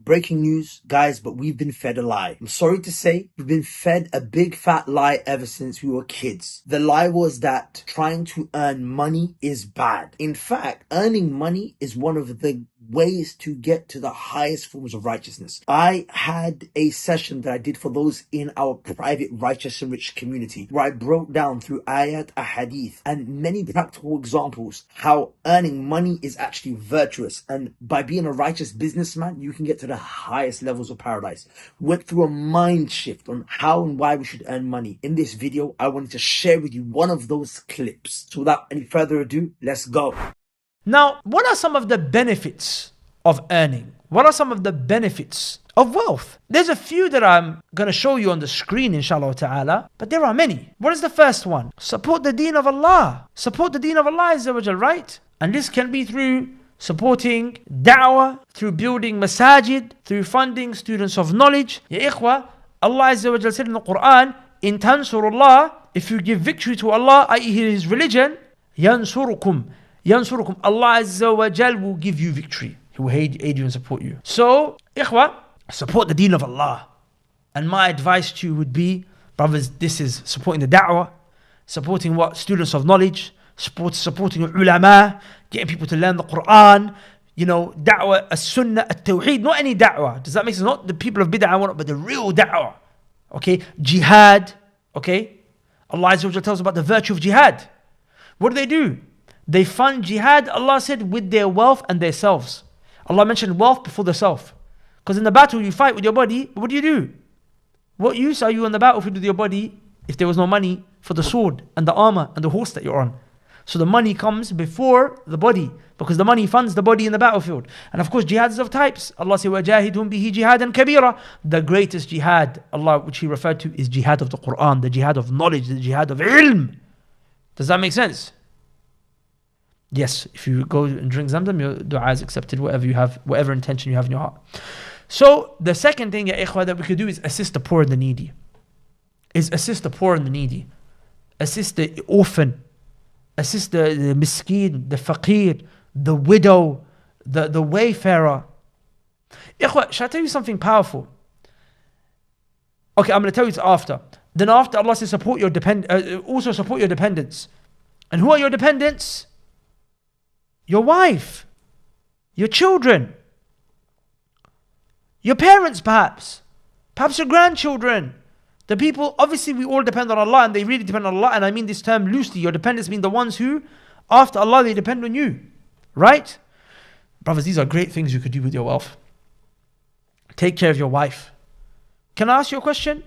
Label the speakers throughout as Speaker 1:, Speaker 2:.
Speaker 1: Breaking news, guys, but we've been fed a lie. I'm sorry to say, we've been fed a big fat lie ever since we were kids. The lie was that trying to earn money is bad. In fact, earning money is one of the ways to get to the highest forms of righteousness. I had a session that I did for those in our private Righteous and Rich community where I broke down through ayat, ahadith, and many practical examples how earning money is actually virtuous, and by being a righteous businessman you can get to the highest levels of paradise. Went through a mind shift on how and why we should earn money. In this video I wanted to share with you one of those clips. So without any further ado, let's go.
Speaker 2: Now, what are some of the benefits of earning? What are some of the benefits of wealth? There's a few that I'm going to show you on the screen, inshallah ta'ala, but there are many. What is the first one? Support the deen of Allah. Support the deen of Allah, right? And this can be through supporting da'wah, through building masajid, through funding students of knowledge. Ya ikhwa, Allah said in the Quran, in tansurullah, if you give victory to Allah, i.e. His religion, yansurukum. Allah Azza wa Jal will give you victory. He will aid you and support you. So, ikhwa, support the deen of Allah. And my advice to you would be, brothers, this is supporting the da'wah, supporting what? Students of knowledge, supporting ulama, getting people to learn the Quran, da'wah, as-sunnah, at-tawheed, not any da'wah. Does that make sense? Not the people of bid'ah, but the real da'wah. Okay? Jihad. Okay? Allah Azza wa Jal tells us about the virtue of jihad. What do? They fund jihad, Allah said, with their wealth and their selves. Allah mentioned wealth before the self. Because in the battle you fight with your body, what do? What use are you on the battlefield with your body if there was no money for the sword and the armor and the horse that you're on? So the money comes before the body, because the money funds the body in the battlefield. And of course jihad is of types. Allah said, وَجَاهِدْهُمْ بِهِ جِهَادًا كَبِيرًا. The greatest jihad, Allah, which He referred to, is jihad of the Quran, the jihad of knowledge, the jihad of ilm. Does that make sense? Yes, if you go and drink Zamzam, your dua is accepted, whatever intention you have in your heart. So the second thing, ya ikhwa, that we could do is assist the poor and the needy. Assist the orphan, assist the miskin, the faqir, the widow, the wayfarer. Ikhwa, shall I tell you something powerful? Okay, I'm going to tell you it after. Then after, Allah says also support your dependents. And who are your dependents? Your wife, your children, your parents perhaps your grandchildren. The people, obviously we all depend on Allah, and they really depend on Allah, and I mean this term loosely. Your dependents mean the ones who, after Allah, they depend on you. Right? Brothers, these are great things you could do with your wealth. Take care of your wife. Can I ask you a question?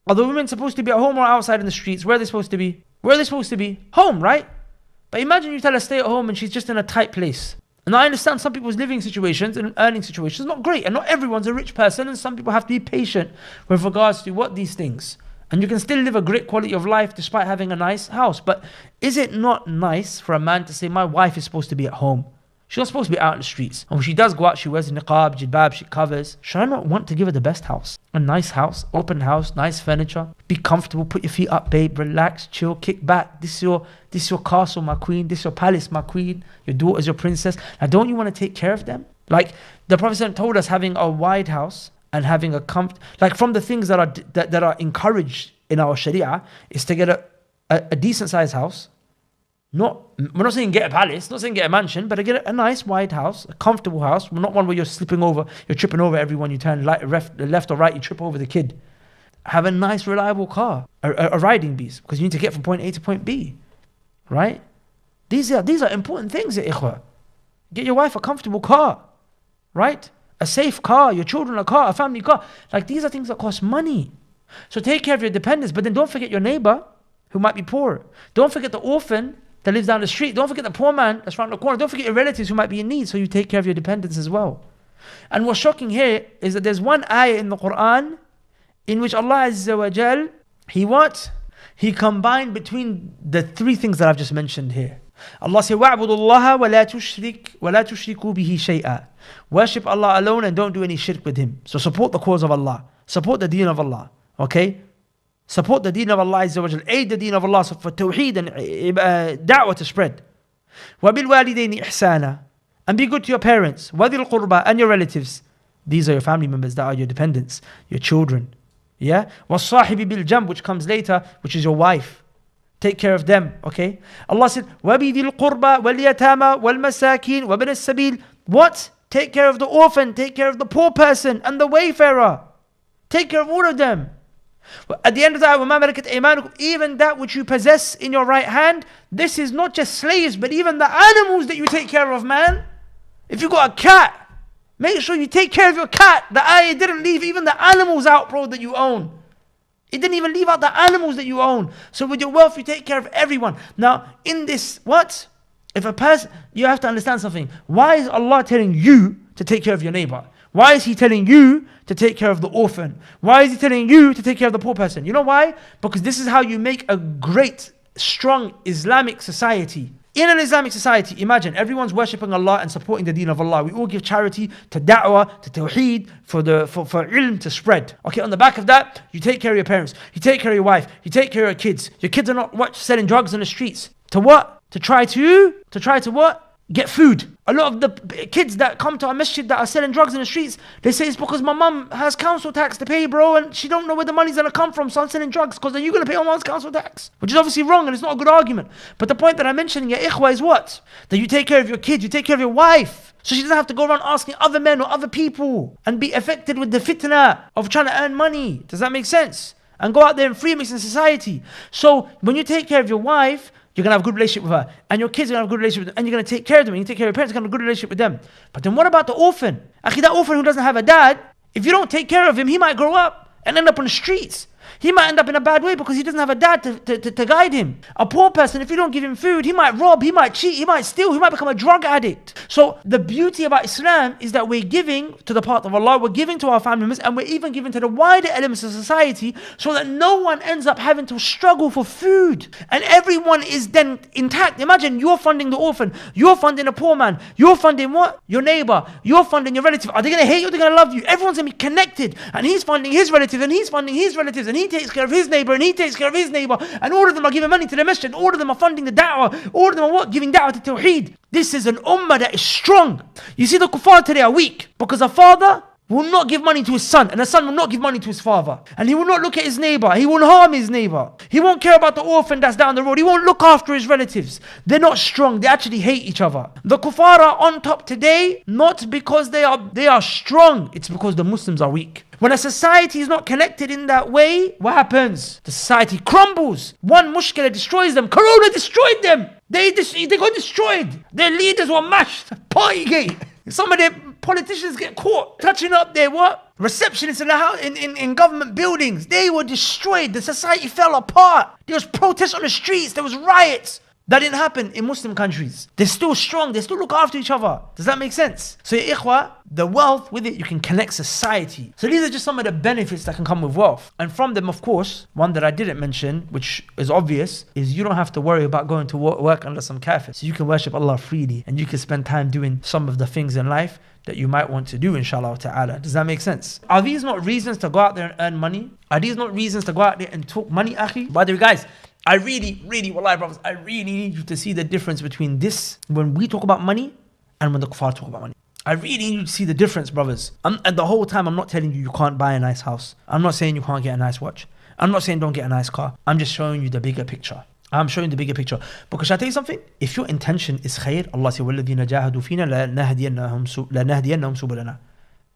Speaker 2: Are the women supposed to be at home or outside in the streets? Where are they supposed to be? Home, right? But imagine you tell her stay at home and she's just in a tight place. And I understand some people's living situations and earning situations not great, and not everyone's a rich person, and some people have to be patient with regards to these things. And you can still live a great quality of life despite having a nice house. But is it not nice for a man to say, my wife is supposed to be at home? She's not supposed to be out in the streets. And when she does go out, she wears niqab, jilbab, she covers. Should I not want to give her the best house? A nice house, open house, nice furniture. Be comfortable, put your feet up, babe, relax, chill, kick back. This is your castle, my queen. This is your palace, my queen. Your daughter's your princess. Now, don't you want to take care of them? Like the Prophet told us, having a wide house and having from the things that are encouraged in our Sharia is to get a decent sized house. We're not saying get a palace, not saying get a mansion, but get a nice wide house, a comfortable house, not one where you're tripping over everyone you turn left or right, you trip over the kid. Have a nice, reliable car, a riding beast, because you need to get from point A to point B, right? These are important things, ya ikhwa. Get your wife a comfortable car, right? A safe car, your children a car, a family car. Like, these are things that cost money. So take care of your dependents, but then don't forget your neighbor who might be poor. Don't forget the orphan that lives down the street. Don't forget the poor man that's around the corner. Don't forget your relatives who might be in need, so you take care of your dependents as well. And what's shocking here is that there's one ayah in the Quran in which Allah Azza wa Jal, He combined between the three things that I've just mentioned here. Allah says, وَاعْبُدُوا اللَّهَ وَلَا تُشْرِكُوا بِهِ شَيْئًا. Worship Allah alone and don't do any shirk with Him. So support the cause of Allah. Support the deen of Allah. Okay? Support the deen of Allah Azza wa Jal. Aid the deen of Allah for tawheed and da'wah to spread. وَبِالْوَالِدَيْنِ إِحْسَانًا. And be good to your parents. وَذِي الْقُرْبَى. And your relatives. These are your family members that are your dependents, your children. Yeah? وَالصَّاحِبِ بِالْجَنْبِ, which comes later, which is your wife. Take care of them, okay? Allah said, وَبِذِي الْقُرْبَى وَالْيَتَامَى وَالْمَسَاكِينَ وَابْنَ السَّبِيلِ. What? Take care of the orphan, take care of the poor person and the wayfarer. Take care of all of them. At the end of the ayah, وَمَا مَلَكَتْ أَيْمَانُكُمْ, even that which you possess in your right hand. This is not just slaves, but even the animals that you take care of, man. If you got a cat, make sure you take care of your cat. The ayah didn't leave even the animals out, bro, that you own. It didn't even leave out the animals that you own. So with your wealth, you take care of everyone. Now, in this, what? If a person, you have to understand something. Why is Allah telling you to take care of your neighbor? Why is He telling you to take care of the orphan? Why is He telling you to take care of the poor person? You know why? Because this is how you make a great, strong Islamic society. In an Islamic society, imagine everyone's worshipping Allah and supporting the deen of Allah. We all give charity to da'wah, to tawheed, for ilm to spread. Okay, on the back of that, you take care of your parents, you take care of your wife, you take care of your kids. Your kids are not selling drugs in the streets. To what? To try to what? Get food. A lot of the kids that come to our masjid that are selling drugs in the streets, they say it's because my mum has council tax to pay, bro, and she don't know where the money's gonna come from, so I'm selling drugs because then you're gonna pay my mum's council tax. Which is obviously wrong and it's not a good argument. But the point that I'm mentioning, ya ikhwa, is what? That you take care of your kids, you take care of your wife, so she doesn't have to go around asking other men or other people and be affected with the fitna of trying to earn money. Does that make sense? And go out there and free mix in society. So when you take care of your wife, you're going to have a good relationship with her. And your kids are going to have a good relationship with them. And you're going to take care of them. And you take care of your parents, you're going to have a good relationship with them. But then what about the orphan? Actually, that orphan who doesn't have a dad, if you don't take care of him, he might grow up and end up on the streets. He might end up in a bad way because he doesn't have a dad to guide him. A poor person, if you don't give him food, he might rob, he might cheat, he might steal, he might become a drug addict. So the beauty about Islam is that we're giving to the path of Allah, we're giving to our family members, and we're even giving to the wider elements of society so that no one ends up having to struggle for food. And everyone is then intact. Imagine you're funding the orphan, you're funding a poor man, you're funding what? Your neighbor, you're funding your relative. Are they going to hate you or are they going to love you? Everyone's going to be connected. And he's funding his relatives, and he's funding his relatives, and he takes care of his neighbor, and he takes care of his neighbor, and all of them are giving money to the masjid, all of them are funding the da'wah, all of them are what? Giving da'wah to tawheed. This is an ummah that is strong. You see, the kuffar today are weak because a father will not give money to his son, and a son will not give money to his father, and he will not look at his neighbor, he won't harm his neighbor, he won't care about the orphan that's down the road, he won't look after his relatives. They're not strong, they actually hate each other. The kuffar are on top today, not because they are strong, it's because the Muslims are weak. When a society is not connected in that way, what happens? The society crumbles. One mushkila destroys them. Corona destroyed them. They got destroyed. Their leaders were mashed. Partygate. Some of their politicians get caught touching up their what? Receptionists in the house, in government buildings. They were destroyed. The society fell apart. There was protests on the streets. There was riots. That didn't happen in Muslim countries. They're still strong. They still look after each other. Does that make sense? So ya ikhwa, the wealth, with it, you can connect society. So these are just some of the benefits that can come with wealth. And from them, of course, one that I didn't mention, which is obvious, is you don't have to worry about going to work under some kafir. So you can worship Allah freely. And you can spend time doing some of the things in life that you might want to do, inshallah ta'ala. Does that make sense? Are these not reasons to go out there and earn money? Are these not reasons to go out there and talk money, akhi? By the way, guys, I really, wallahi brothers, I really need you to see the difference between this, when we talk about money, and when the kuffar talk about money. I really need you to see the difference, brothers. And the whole time I'm not telling you can't buy a nice house. I'm not saying you can't get a nice watch. I'm not saying don't get a nice car. I'm just showing you the bigger picture. I'm showing the bigger picture. Because shall I tell you something? If your intention is khair, Allah says, وَالَّذِينَ جَاهَدُوا فِينَا لَنَهْدِيَنَّهُمْ سُبُلَنَا.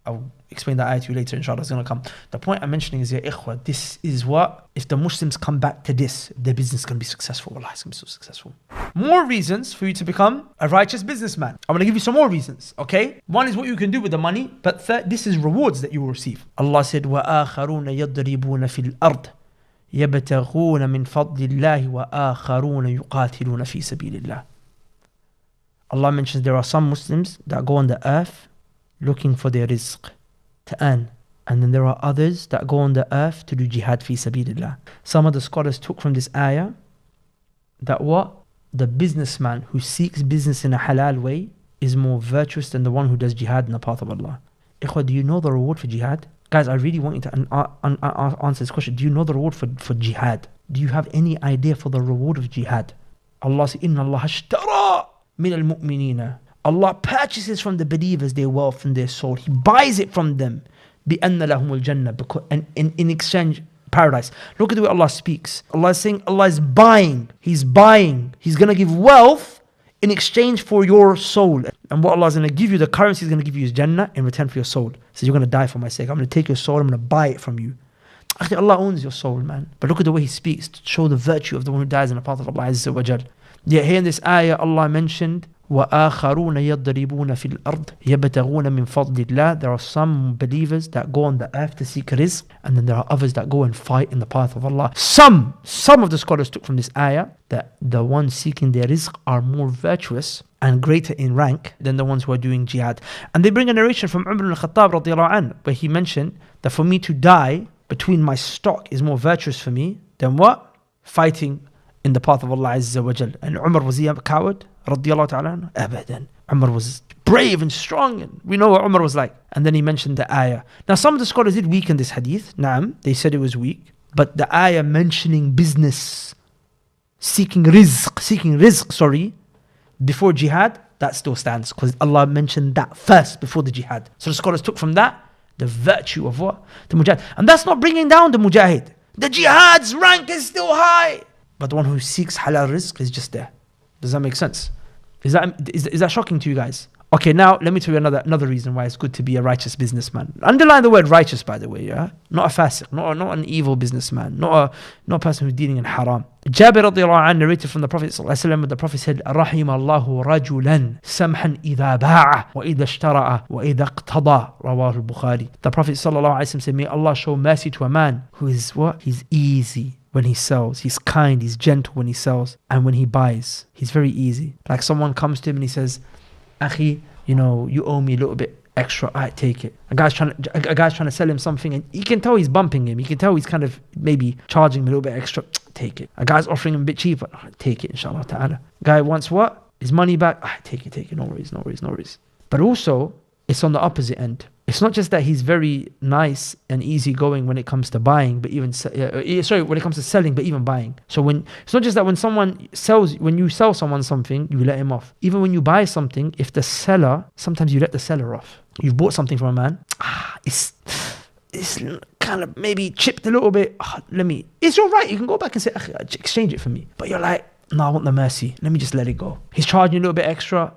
Speaker 2: I'll explain that ayat to you later, inshallah, it's going to come. The point I'm mentioning is, ya ikhwa, this is what, if the Muslims come back to this, their business can be successful. Allah, it's going to be so successful. More reasons for you to become a righteous businessman. I'm going to give you some more reasons, okay? One is what you can do with the money, but this is rewards that you will receive. Allah said, وَآخَرُونَ يَضْرِبُونَ فِي الْأَرْضِ يَبْتَغُونَ مِنْ فَضْلِ اللَّهِ وَآخَرُونَ يُقَاتِلُونَ فِي سَبِيلِ اللَّهِ. Allah mentions there are some Muslims that go on the earth looking for their rizq, to earn. And then there are others that go on the earth to do jihad fi sabilillah. Some of the scholars took from this ayah that what? The businessman who seeks business in a halal way is more virtuous than the one who does jihad in the path of Allah. Ikhwa, do you know the reward for jihad? Guys, I really want you to answer this question. Do you know the reward for jihad? Do you have any idea for the reward of jihad? Allah says, إِنَّ اللَّهَ اشْتَرَى مِنَ الْمُؤْمِنِينَ Allah purchases from the believers their wealth and their soul. He buys it from them. بِأَنَّ لَهُمُ الْجَنَّةِ, and in exchange, paradise. Look at the way Allah speaks. Allah is saying, Allah is buying. He's buying. He's going to give wealth in exchange for your soul. And what Allah is going to give you, the currency He's going to give you is Jannah in return for your soul. He says, you're going to die for my sake. I'm going to take your soul. I'm going to buy it from you. Actually, Allah owns your soul, man. But look at the way He speaks to show the virtue of the one who dies in the path of Allah Azza wa Jal. Yet here in this ayah, Allah mentioned, وَآخَرُونَ يَضْرِبُونَ فِي الْأَرْضِ يَبْتَغُونَ مِنْ فَضْلِ اللَّهِ. There are some believers that go on the earth to seek rizq, and then there are others that go and fight in the path of Allah. Some of the scholars took from this ayah that the ones seeking their rizq are more virtuous and greater in rank than the ones who are doing jihad. And they bring a narration from Umar ibn Khattab radiallahu anhu, where he mentioned that for me to die between my stock is more virtuous for me than what? Fighting in the path of Allah Azza wa Jal. And Umar, was he a coward? Radiallahu ta'ala anhu? Abadan. Umar was brave and strong, and we know what Umar was like. And then he mentioned the ayah. Now some of the scholars did weaken this hadith. Naam, they said it was weak. But the ayah mentioning business, seeking rizq, before jihad, that still stands. Because Allah mentioned that first before the jihad. So the scholars took from that the virtue of what? The mujahid. And that's not bringing down the mujahid. The jihad's rank is still high. But the one who seeks halal rizq is just there. Does that make sense? Is that shocking to you guys? Okay, now let me tell you another reason why it's good to be a righteous businessman. Underline the word righteous, by the way, yeah? Not a fasiq, not an evil businessman, not a person who's dealing in haram. Jabir radiallahu anhu narrated from the Prophet sallallahu alaihi wasallam, the Prophet said, رَحِمَ اللَّهُ رَجُلًا سَمْحًا إِذَا بَاعَ وَإِذَا اشْتَرَأَ وَإِذَا اقْتَضَى رواه البخاري. The Prophet sallallahu alaihi wasallam said, may Allah show mercy to a man who is what? He's easy when he sells. He's kind, he's gentle when he sells. And when he buys, he's very easy. Like someone comes to him and he says, Akhi, you know, you owe me a little bit extra, I take it. A guy's trying to sell him something, and you can tell he's bumping him. You can tell he's kind of maybe charging him a little bit extra, take it. A guy's offering him a bit cheaper, take it, inshallah ta'ala. Guy wants what? His money back, take it, no worries. But also, it's on the opposite end. It's not just that he's very nice and easygoing when it comes to buying, but even when it comes to selling, but even buying. So it's not just that when you sell someone something, you let him off. Even when you buy something, if the seller, sometimes you let the seller off. You've bought something from a man, it's kind of maybe chipped a little bit. It's all right. You can go back and say, exchange it for me. But you're like, no, I want the mercy. Let me just let it go. He's charging you a little bit extra.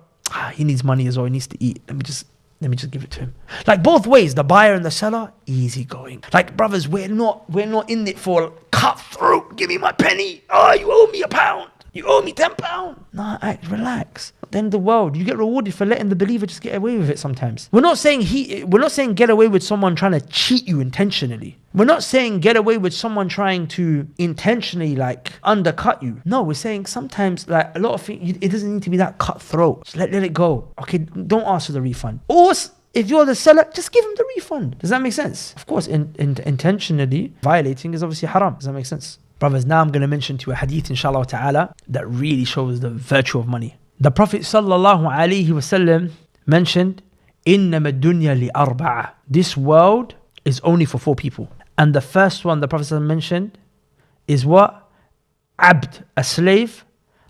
Speaker 2: He needs money as well. He needs to eat. Let me just give it to him. Like both ways, the buyer and the seller, easy going. Like brothers, we're not in it for cutthroat. Give me my penny. You owe me £1. You owe me £10. Nah, relax. Then the world, you get rewarded for letting the believer just get away with it sometimes. We're not saying get away with someone trying to cheat you intentionally. We're not saying get away with someone trying to intentionally undercut you. No, we're saying sometimes a lot of things, it doesn't need to be that cutthroat. Just let it go. Okay, don't ask for the refund. Or if you're the seller, just give him the refund. Does that make sense? Of course, intentionally violating is obviously haram. Does that make sense? Brothers, now I'm going to mention to you a hadith, inshallah ta'ala, that really shows the virtue of money. The Prophet sallallahu alaihi wasallam mentioned, إِنَّمَا الدُّنْيَا لِأَرْبَعَةٍ. This world is only for 4 people. And the first one the Prophet mentioned is what? Abd, a slave.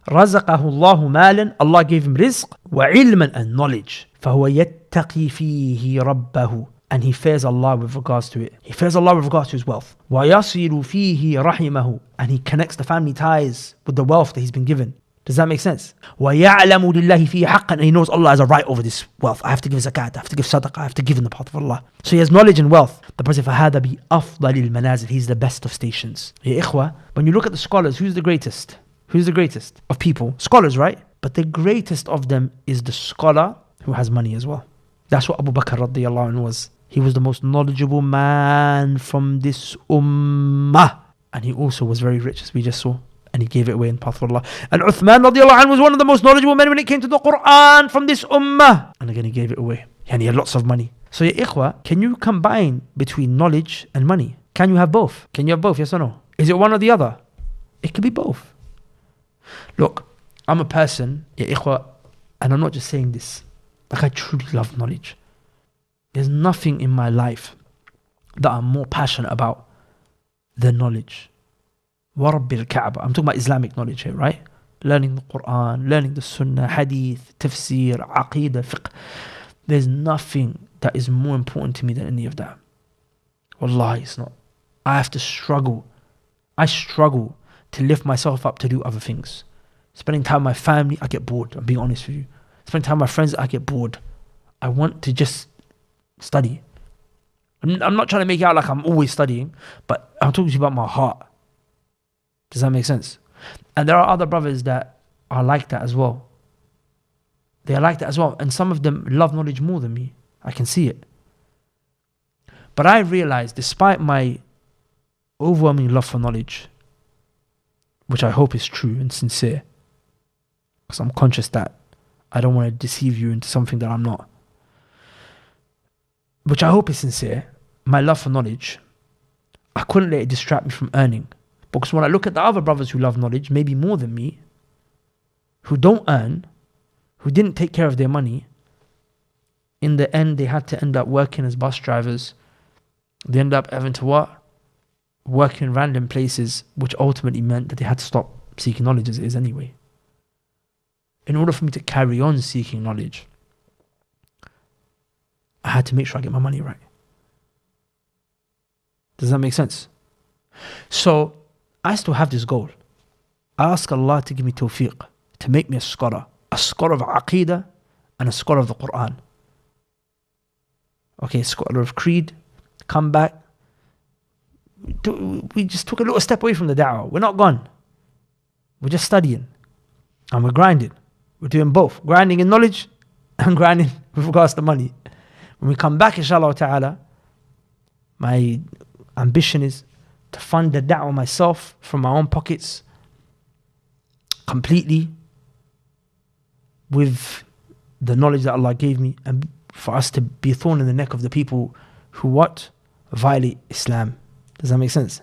Speaker 2: رَزَقَهُ اللَّهُ مَالًا. Allah gave him rizq. وَعِلْمًا, and knowledge. فَهُوَ يَتَّقِي فِيهِ رَبَّهُ. And he fears Allah with regards to it. He fears Allah with regards to his wealth. وَيَصِلُ فِيهِ رَحِمَهُ. And he connects the family ties with the wealth that he's been given. Does that make sense? وَيَعْلَمُ لِلَّهِ فِيهِ حَقًّا. And he knows Allah has a right over this wealth. I have to give zakat, I have to give sadaqah, I have to give in the path of Allah. So he has knowledge and wealth. The Prophet said, فَهَذَا بِأَفْضَلِ الْمَنَازِلِ. He's the best of stations. Ya ikhwa, when you look at the scholars, who's the greatest? Who's the greatest of people? Scholars, right? But the greatest of them is the scholar who has money as well. That's what Abu Bakr radiallahu anhu was. He was the most knowledgeable man from this ummah. And he also was very rich, as we just saw. And he gave it away in the path of Allah. And Uthman radiallahu anhu was one of the most knowledgeable men when it came to the Quran from this ummah. And again, he gave it away. And he had lots of money. So ya ikhwa, can you combine between knowledge and money? Can you have both? Can you have both, yes or no? Is it one or the other? It can be both. Look, I'm a person, ya ikhwa, and I'm not just saying this. I truly love knowledge. There's nothing in my life that I'm more passionate about than knowledge. وَرَبِّ الْكَعْبَةِ. I'm talking about Islamic knowledge here, right? learning the Quran, learning the Sunnah, Hadith, Tafsir, Aqidah, Fiqh. There's nothing that is more important to me than any of that. Wallahi, it's not. I have to struggle. I struggle to lift myself up to do other things. Spending time with my family, I get bored. I'm being honest with you. Spending time with my friends, I get bored. I want to just study. I'm not trying to make it out like I'm always studying, but I'm talking to you about my heart. Does that make sense? And there are other brothers that are like that as well. They are like that as well. And some of them love knowledge more than me. I can see it. But I realize, despite my overwhelming love for knowledge, which I hope is true and sincere, because I'm conscious that I don't want to deceive you into something that I'm not, which I hope is sincere, my love for knowledge, I couldn't let it distract me from earning. Because when I look at the other brothers who love knowledge, maybe more than me, who don't earn, who didn't take care of their money, in the end they had to end up working as bus drivers. They ended up having to what? Work in random places, which ultimately meant that they had to stop seeking knowledge as it is anyway. In order for me to carry on seeking knowledge, I had to make sure I get my money right. Does that make sense? So, I still have this goal. I ask Allah to give me tawfiq, to make me a scholar of Aqidah and a scholar of the Quran. Okay, a scholar of Creed, come back. We just took a little step away from the da'wah. We're not gone. We're just studying. And we're grinding. We're doing both. Grinding in knowledge and grinding with regards to money. When we come back, inshallah ta'ala, my ambition is to fund the da'wah myself from my own pockets completely with the knowledge that Allah gave me, and for us to be a thorn in the neck of the people who what? Violate Islam. Does that make sense?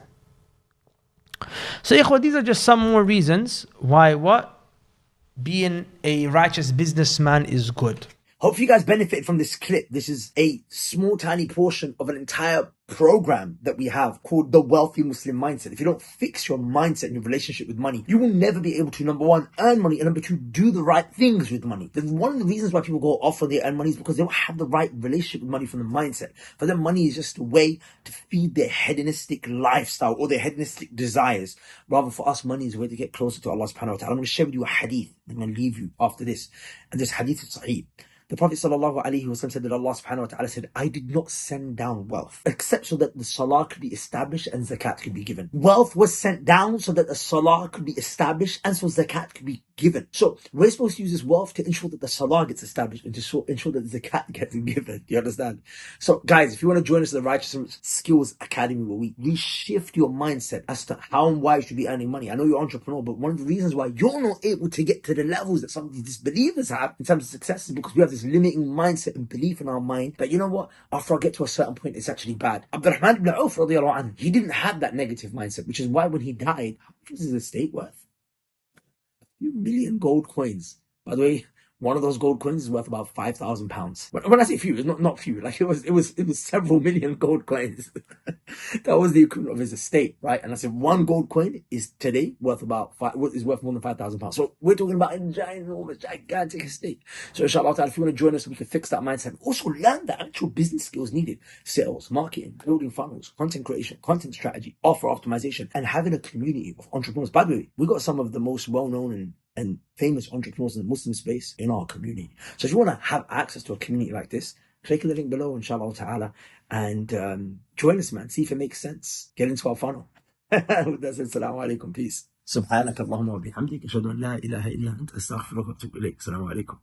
Speaker 2: So ikhwa, these are just some more reasons why what? Being a righteous businessman is good.
Speaker 1: Hope you guys benefit from this clip. This is a small, tiny portion of an entire program that we have called the Wealthy Muslim Mindset. If you don't fix your mindset and your relationship with money, you will never be able to, number one, earn money, and number two, do the right things with money. One of the reasons why people go off when they earn money is because they don't have the right relationship with money from the mindset. For them, money is just a way to feed their hedonistic lifestyle or their hedonistic desires. Rather, for us, money is a way to get closer to Allah subhanahu wa ta'ala. I'm going to share with you a hadith. I'm going to leave you after this. And this hadith is sahih. The Prophet ﷺ said that Allah subhanahu wa ta'ala said, I did not send down wealth except so that the salah could be established and zakat could be given. Wealth was sent down so that the salah could be established and so zakat could be given. So we're supposed to use this wealth to ensure that the salah gets established and to ensure that the zakat gets given. You understand? So guys, if you want to join us in the Righteous Skills Academy, where we reshift your mindset as to how and why you should be earning money. I know you're an entrepreneur, but one of the reasons why you're not able to get to the levels that some of these disbelievers have in terms of success is because we have this limiting mindset and belief in our mind that, you know what, after I get to a certain point, it's actually bad. Abdurrahman ibn Auf, radiallahu anhu, he didn't have that negative mindset, which is why when he died, how much was his estate worth? A few million gold coins. By the way, one of those gold coins is worth about £5,000. When I say few, it's not few. Like it was several million gold coins. That was the equivalent of his estate, right? And I said one gold coin is today worth more than £5,000. So we're talking about a gigantic estate. So inshallah, if you want to join us, we can fix that mindset. Also learn the actual business skills needed: sales, marketing, building funnels, content creation, content strategy, offer optimization, and having a community of entrepreneurs. By the way, we got some of the most well-known and famous entrepreneurs in the Muslim space in our community. So if you want to have access to a community like this, click the link below, inshallah ta'ala, and join us, man. See if it makes sense. Get into our funnel. With that said, assalamu alaikum. Peace. سبحانك اللهم وبحمدك أشهد أن لا إله إلا أنت أستغفرك وأتوب إليك. السلام عليكم.